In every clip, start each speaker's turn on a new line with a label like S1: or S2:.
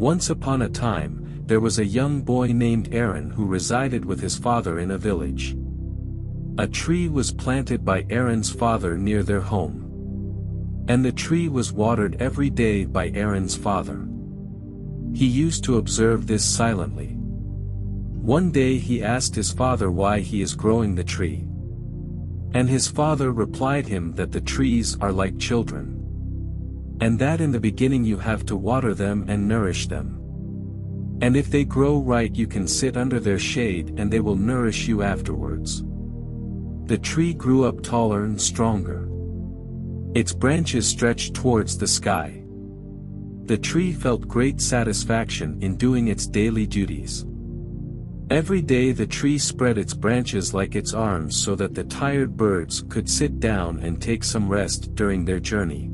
S1: Once upon a time, there was a young boy named Aaron who resided with his father in a village. A tree was planted by Aaron's father near their home. And the tree was watered every day by Aaron's father. He used to observe this silently. One day he asked his father why he is growing the tree. And his father replied him that the trees are like children. And that in the beginning you have to water them and nourish them. And if they grow right you can sit under their shade and they will nourish you afterwards. The tree grew up taller and stronger. Its branches stretched towards the sky. The tree felt great satisfaction in doing its daily duties. Every day the tree spread its branches like its arms so that the tired birds could sit down and take some rest during their journey.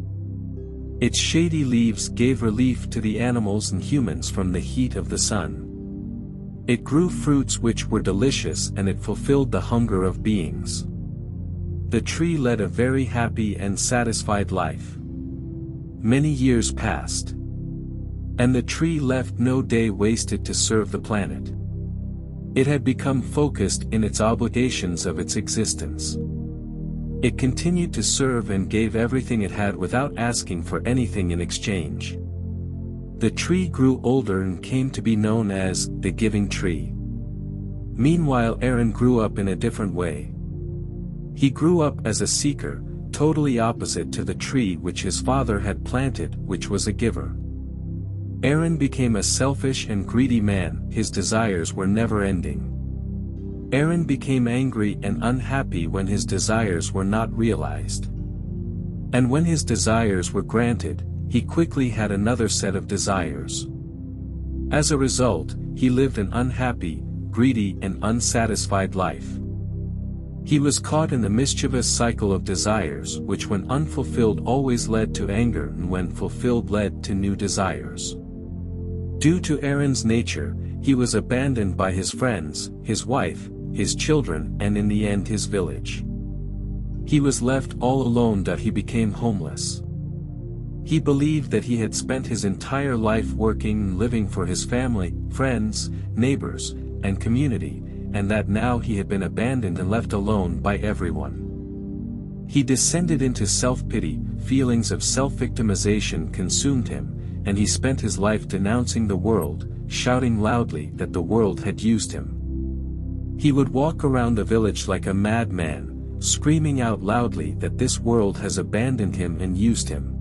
S1: Its shady leaves gave relief to the animals and humans from the heat of the sun. It grew fruits which were delicious and it fulfilled the hunger of beings. The tree led a very happy and satisfied life. Many years passed. And the tree left no day wasted to serve the planet. It had become focused in its obligations of its existence. It continued to serve and gave everything it had without asking for anything in exchange. The tree grew older and came to be known as the giving tree. Meanwhile Aaron grew up in a different way. He grew up as a seeker, totally opposite to the tree which his father had planted, which was a giver. Aaron became a selfish and greedy man, his desires were never ending. Aaron became angry and unhappy when his desires were not realized. And when his desires were granted, he quickly had another set of desires. As a result, he lived an unhappy, greedy and unsatisfied life. He was caught in the mischievous cycle of desires which when unfulfilled always led to anger and when fulfilled led to new desires. Due to Aaron's nature, he was abandoned by his friends, his wife, his children and in the end his village. He was left all alone that he became homeless. He believed that he had spent his entire life working and living for his family, friends, neighbors, and community, and that now he had been abandoned and left alone by everyone. He descended into self-pity, feelings of self-victimization consumed him, and he spent his life denouncing the world, shouting loudly that the world had used him. He would walk around the village like a madman, screaming out loudly that this world has abandoned him and used him.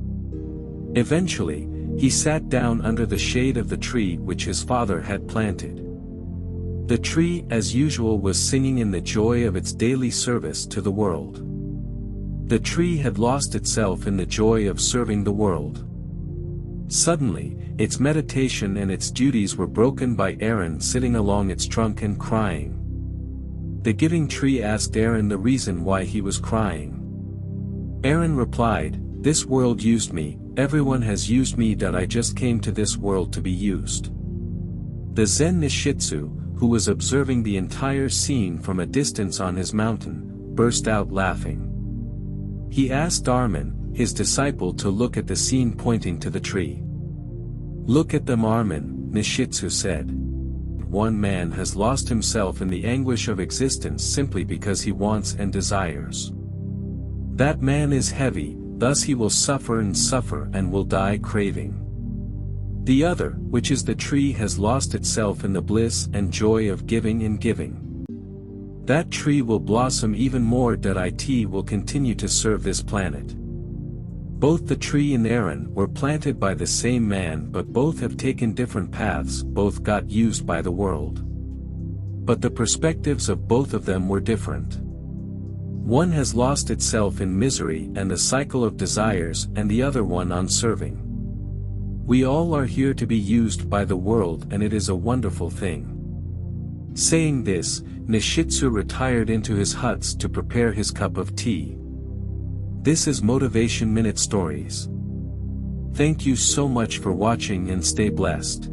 S1: Eventually, he sat down under the shade of the tree which his father had planted. The tree as usual was singing in the joy of its daily service to the world. The tree had lost itself in the joy of serving the world. Suddenly, its meditation and its duties were broken by Aaron sitting along its trunk and crying. The giving tree asked Aaron the reason why he was crying. Aaron replied, "This world used me, everyone has used me that I just came to this world to be used." The Zen Nishitsu, who was observing the entire scene from a distance on his mountain, burst out laughing. He asked Armin, his disciple, to look at the scene pointing to the tree. "Look at them, Armin," Nishitsu said. "One man has lost himself in the anguish of existence simply because he wants and desires. That man is heavy, thus he will suffer and will die craving. The other, which is the tree, has lost itself in the bliss and joy of giving and giving. That tree will blossom even more. It will continue to serve this planet." Both the tree and Aaron were planted by the same man, but both have taken different paths, both got used by the world. But the perspectives of both of them were different. One has lost itself in misery and the cycle of desires, and the other one on serving. We all are here to be used by the world, and it is a wonderful thing. Saying this, Nishitsu retired into his huts to prepare his cup of tea. This is Motivation Minute Stories. Thank you so much for watching and stay blessed.